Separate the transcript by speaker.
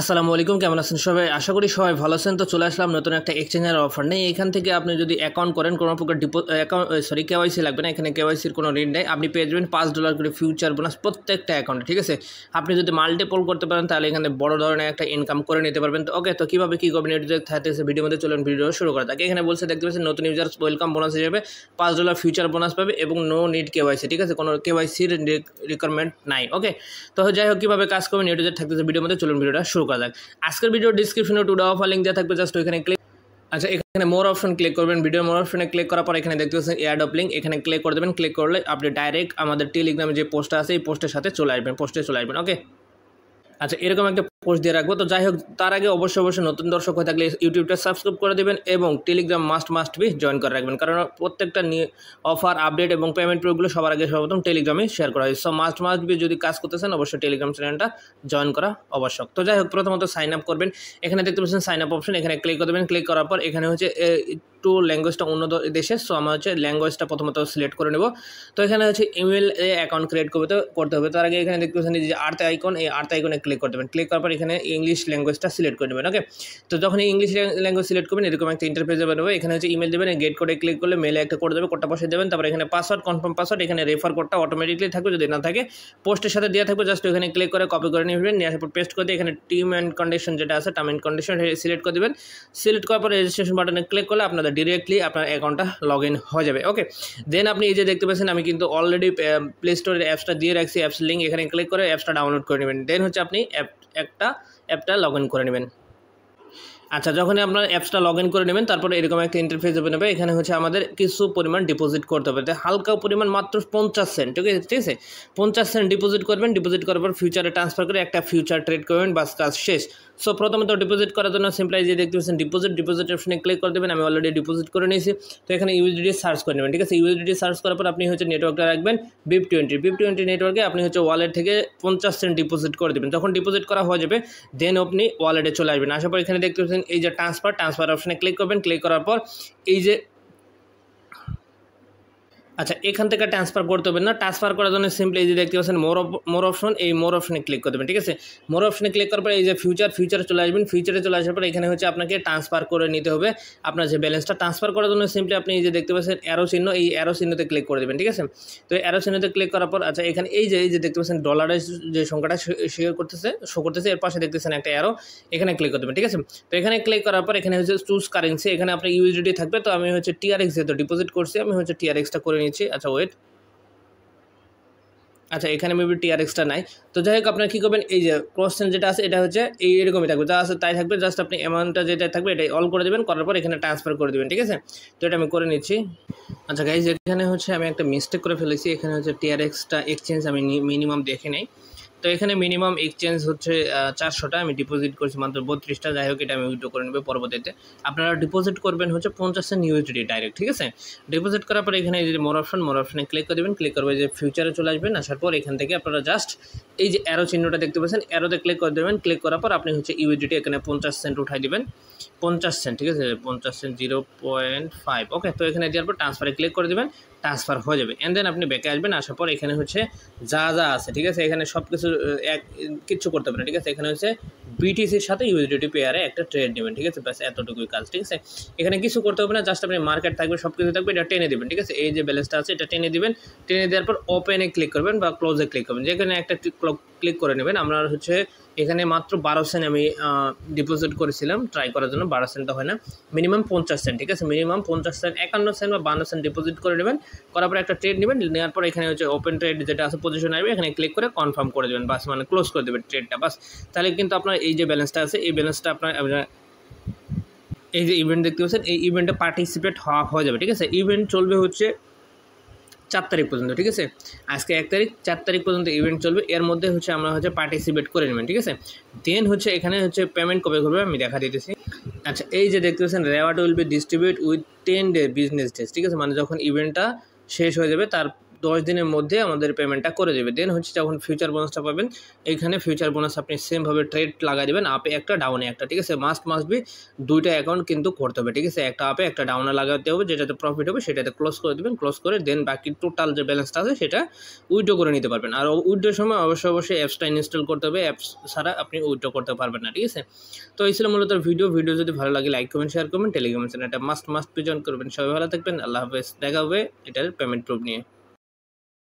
Speaker 1: আসসালামু আলাইকুম, কেমন আছেন সবাই? আশা করি সবাই ভালো আছেন। তো চলে আসলাম নতুন একটা এক্সচেঞ্জের অফার নেই। এখান থেকে আপনি যদি অ্যাকাউন্ট করেন কোনো প্রকার কেওয়াইসি লাগবে না। এখানে কেওয়াইসির কোনো ঋণ নেই। আপনি পেয়ে যাবেন $5 করে ফিউচার বোনাস প্রত্যেকটা অ্যাকাউন্টে, ঠিক আছে? আপনি যদি মাল্টিপল করতে পারেন তাহলে এখানে বড় ধরনের একটা ইনকাম করে নিতে পারবেন। তো ওকে, তো কীভাবে কী করবেন এটা থাকতেছে ভিডিওর মধ্যে, চলুন ভিডিও শুরু করা থাকে। এখানে বলছে দেখতে পাচ্ছেন নতুন ইউজার ওয়েলকাম বোনাস হিসেবে $5 ফিউচার বোনাস পাবে এবং নো নিড কেওয়াইসি, ঠিক আছে? কোনো কেওয়াইসির রিকোয়ারমেন্ট নাই। ওকে, তো যাই হোক কীভাবে কাজ করবেন এটা থাকতেছে ভিডিওর মধ্যে, চলুন ভিডিওটা শুরু করা যাক। আজকের ভিডিও ডিসক্রিপশনে টুডে অফার লিঙ্ক দেওয়া থাকবে, জাস্ট ওইখানে ক্লিক। আচ্ছা, এখানে মোর অপশন ক্লিক করবেন। ভিডিও মোর অপশনে ক্লিক করার পর এখানে দেখতে পাচ্ছেন এয়ারড্রপ লিঙ্ক, এখানে ক্লিক করে দেবেন। ক্লিক করলে আপনি ডাইরেক্ট আমাদের টেলিগ্রামে যে পোস্টটা আছে এই পোস্টের সাথে চলে আসবেন, পোস্টে চলে আসবেন। ওকে, আচ্ছা, এরকম একটা পোস্ট দিয়ে রাখবো। তো যাই হোক, তার আগে অবশ্যই নতুন দর্শক হয়ে থাকলে ইউটিউবটা সাবস্ক্রাইব করে দেবেন এবং টেলিগ্রাম মাস্ট বি জয়েন করে রাখবেন, কারণ প্রত্যেকটা অফার আপডেট এবং পেমেন্ট প্রোগুলো সবার আগে সর্বপ্রথম টেলিগ্রামে শেয়ার করা হয়। সো মাস্ট বি যদি কাজ করতেছেন অবশ্যই টেলিগ্রাম চ্যানেলটা জয়েন করা আবশ্যক। তো যাই হোক, প্রথমত সাইন আপ করবেন। এখানে দেখতে পাচ্ছেন সাইন আপ অপশন, এখানে ক্লিক করে দেবেন। ক্লিক করার পর এখানে হচ্ছে একটু ল্যাঙ্গুয়েজটা উন্নত দেশের, সো আমরা হচ্ছে ল্যাঙ্গুয়েজটা প্রথমত সিলেক্ট করে নেব। তো এখানে হচ্ছে ইমেল অ্যাকাউন্ট ক্রিয়েট করতে হবে। তার আগে এখানে দেখতে পাচ্ছেন যে আর্থ আইকন, এই আর্থ আইকনে ক্লিক করে দেবেন। ক্লিক করার পর এখানে ইংলিশ ল্যাঙ্গুয়েজটা সিলেক্ট করে নেবেন। ওকে, তো যখন ইংলিশ ল্যাঙ্গুয়েজ সিলেক্ট করবেন এরকম একটা ইন্টারফেস যাবে। এখানে হচ্ছে ইমেল দেবেন, গেট কোডে ক্লিক করলে মেলে একটা কোড দেবে, কোডটা বসে দেবেন। তারপর এখানে পাসওয়ার্ড, কনফার্ম পাসওয়ার্ড, এখানে রেফার কোডটা অটোমেটিকলি থাকবে, যদি না থাকে পোস্টের সাথে দেওয়া থাকবে, জাস্ট এখানে ক্লিক করে কপি করে নেবেন। নিয়ে আসার পর পেস্ট করে দিয়ে এখানে টার্ম অ্যান্ড কন্ডিশন যেটা আছে, টার্ম অ্যান্ড কন্ডিশন সিলেক্ট করে দেবেন। সিলেক্ট করার পর রেজিস্ট্রেশন বাটনে ক্লিক করলে আপনাদের ডিরেক্টলি আপনার অ্যাকাউন্টটা লগ ইন হয়ে যাবে। ওকে, দেন আপনি এই যে দেখতে পাচ্ছেন আমি কিন্তু অলরেডি প্লে স্টোরের অ্যাপসটা দিয়ে রাখছি, অ্যাপস লিঙ্ক, এখানে ক্লিক করে অ্যাপসটা ডাউনলোড করে নেবেন। দেন হচ্ছে আপনি অ্যাপটা লগ ইন করে নেবেন। আচ্ছা, যখনই আপনার অ্যাপসটা লগ ইন করে নেবেন তারপরে এরকম একটা ইন্টারফেস নেবে। এখানে হচ্ছে আমাদের কিছু পরিমাণ ডিপোজিট করতে হবে, হালকা পরিমাণ মাত্র 50 সেন্ট, ঠিক আছে? 50 সেন্ট ডিপোজিট করবেন। ডিপোজিট করার পর ফিউচারে ট্রান্সফার করে একটা ফিউচার ট্রেড করবেন, বাস কাজ শেষ। সো প্রথমত ডিপোজিট করার জন্য সিম্পলি যে দেখতে পাচ্ছেন ডিপোজিট অপশনে ক্লিক করে দেবেন। আমি অলরেডি ডিপোজিট করে নিয়েছি। তো এখানে ইউএসডিটি সার্চ করে নেবেন, ঠিক আছে? ইউএসডিটি সার্চ করার পর আপনি হচ্ছে নেটওয়ার্কটা রাখবেন BIP20 নেটওয়ার্কে আপনি হচ্ছে ওয়ালেট থেকে 50 সেন্ট ডিপোজিট করে দেবেন। যখন ডিপোজিট করা হয়ে যাবে দেন আপনি ওয়ালেটে চলে আসবেন। আসার পর এখানে দেখতে পাচ্ছেন এই যে ট্রান্সফার অপশনে ক্লিক করবেন। ক্লিক করার পর এই যে আচ্ছা, এখান থেকে ট্রান্সফার করতে হবে না। ট্রান্সফার করার জন্য সিম্পলি এই যে দেখতে পাচ্ছেন মোর অপশন, এই মোর অপশনে ক্লিক করে দেবেন, ঠিক আছে? মোর অপশনে ক্লিক করার পর এই যে ফিউচারে চলে আসবেন। ফিউচারে চলে আসার পর এখানে হচ্ছে আপনাকে ট্রান্সফার করে নিতে হবে আপনার যে ব্যালেন্সটা। ট্রান্সফার করার জন্য সিম্পলি আপনি এই যে দেখতে পাচ্ছেন অ্যারো চিহ্ন, এই অ্যারো চিহ্নতে ক্লিক করে দেবেন, ঠিক আছে? তো অ্যারো চিহ্নতে ক্লিক করার পর আচ্ছা, এখানে এই যে দেখতে পাচ্ছেন ডলারের যে সংখ্যাটা শো করতেছে এর পাশে দেখতেছেন একটা অ্যারো, এখানে ক্লিক করে দেবেন, ঠিক আছে? তো এখানে ক্লিক করার পর এখানে হচ্ছে চুজ কারেন্সি, এখানে আপনার ইউএসডিটি থাকবে। তো আমি হচ্ছে TRX যেহেতু ডিপোজিট করছি আমি হচ্ছে TRXটা করে নিচ্ছি। আচ্ছা ওয়েট, আচ্ছা এখানে মেবি TRXটা নাই। তো যাই হোক আপনারা কী করবেন, এই যে কোশ্চেন যেটা আছে এটা হচ্ছে এরকমই থাকবে, যা আছে তাই থাকবে। জাস্ট আপনি অ্যামাউন্টটা যেটা থাকবে এটাই অল করে দেবেন, করার পর এখানে ট্রান্সফার করে দেবেন, ঠিক আছে? তো এটা আমি করে নিচ্ছি। আচ্ছা গাইজ, এখানে হচ্ছে আমি একটা মিস্টেক করে ফেলেছি। এখানে হচ্ছে TRXটা এক্সচেঞ্জ আমি মিনিমাম দেখে নেই। তো এখানে মিনিমাম এক্সচেঞ্জ হচ্ছে 400টা, আমি ডিপোজিট করছি মাত্র 32টা। যাই হোক, এটা আমি উইথড্র করে নেব পরবর্তীতে। আপনারা ডিপোজিট করবেন হচ্ছে 50 সেন্ট ইউএসডি ডাইরেক্ট, ঠিক আছে? ডিপোজিট করার পর এখানে এই যে মোর অপশনে ক্লিক করে দেবেন। ক্লিক করবে যে ফিউচারে চলে আসবেন। আসার পর এখান থেকে আপনারা জাস্ট এই যে অ্যারো চিহ্নটা দেখতে পাচ্ছেন, অ্যারোতে ক্লিক করে দেবেন। ক্লিক করার পর আপনি হচ্ছে ইউএসডি এখানে 50 সেন্ট উঠাই দেবেন, 50 সেন্ট, ঠিক আছে? 50 সেন্ট 0.5। ওকে, তো এখানে দেওয়ার পর ট্রান্সফারে ক্লিক করে দেবেন, ট্রান্সফার হয়ে যাবে। অ্যান্ড দেন আপনি ব্যাকে আসবেন। আসার পর এখানে হচ্ছে যা আছে, ঠিক আছে? এখানে সব কিছু কিচ্ছু করতে হবে না, ঠিক আছে? এখানে হচ্ছে BTCর সাথে USDT পেয়ারে একটা ট্রেড নেবেন, ঠিক আছে? ব্যাস এতটুকুই কাজ, ঠিক আছে? এখানে কিছু করতে হবে না, জাস্ট আপনি মার্কেট থাকবে, সব কিছু থাকবে, এটা টেনে দেবেন, ঠিক আছে? এই যে ব্যালেন্সটা আছে এটা টেনে দেবেন। টেনে দেওয়ার পর ওপেনে ক্লিক করবেন বা ক্লোজে ক্লিক করবেন, যেখানে একটা ক্লিক করে নেবেন। আমরা হচ্ছে এখানে মাত্র 12 সেন্ট আমি ডিপোজিট করেছিলাম ট্রাই করার জন্য, 12 সেন্ট তো হয় না, মিনিমাম 50 সেন্ট, ঠিক আছে? মিনিমাম 50 সেন্ট, 51 সেন্ট বা 52 সেন্ট ডিপোজিট করে নেবেন। করার পর একটা ট্রেড নেবেন, নেওয়ার পর এখানে হচ্ছে ওপেন ট্রেড যেটা আছে পজিশন আসবে, এখানে ক্লিক করে কনফার্ম করে দেবেন, বাস মানে ক্লোজ করে দেবেন ট্রেডটা, বাস। তাহলে কিন্তু আপনার এই যে ব্যালেন্সটা আছে এই ব্যালেন্সটা আপনার এই যে ইভেন্ট দেখতে পাচ্ছেন এই ইভেন্টে পার্টিসিপেট হয়ে যাবে, ঠিক আছে? ইভেন্ট চলবে হচ্ছে 4 তারিখ পর্যন্ত, ঠিক আছে? আজকে 1 তারিখ, 4 তারিখ পর্যন্ত ইভেন্ট চলবে। এর মধ্যে হচ্ছে আমরা হচ্ছে পার্টিসিপেট করে নেবেন, ঠিক আছে? দেন হচ্ছে এখানে হচ্ছে পেমেন্ট কবে করবে আমি দেখা দিতেছি। আচ্ছা, এই যে দেখতে পাচ্ছেন reward will be distribute with 10 business days, ঠিক আছে? মানে যখন ইভেন্টটা শেষ হয়ে যাবে তার 10 দিনের মধ্যে আমাদের পেমেন্টটা করে দেবে। দেন হচ্ছে যখন ফিউচার বোনাসটা পাবেন, এইখানে ফিউচার বোনাস আপনি সেমভাবে ট্রেড লাগাই দেবেন, আপে একটা ডাউনে একটা, ঠিক আছে। মাস্ট বি 2টা অ্যাকাউন্ট কিন্তু করতে হবে, ঠিক আছে। একটা আপে একটা ডাউনে লাগাতে হবে, যেটাতে প্রফিট হবে সেটাতে ক্লোজ করে দেবেন। ক্লোজ করে দেন বাকি টোটাল যে ব্যালেন্সটা আছে সেটা উইথড্র করে নিতে পারবেন। আর উইথড্রোর সময় অবশ্যই অ্যাপসটা ইনস্টল করতে হবে, অ্যাপস ছাড়া আপনি উইথড্র করতে পারবেন না, ঠিক আছে। তো এই ছিল মূলত ভিডিও যদি ভালো লাগে লাইক কমেন্ট শেয়ার করবেন, টেলিগ্রাম চ্যানেলটা মাস্ট জয়েন করবেন। সবাই ভালো থাকবেন, আল্লাহ হাফেজ, দেখা হবে এটার পেমেন্ট প্রুফ নিয়ে।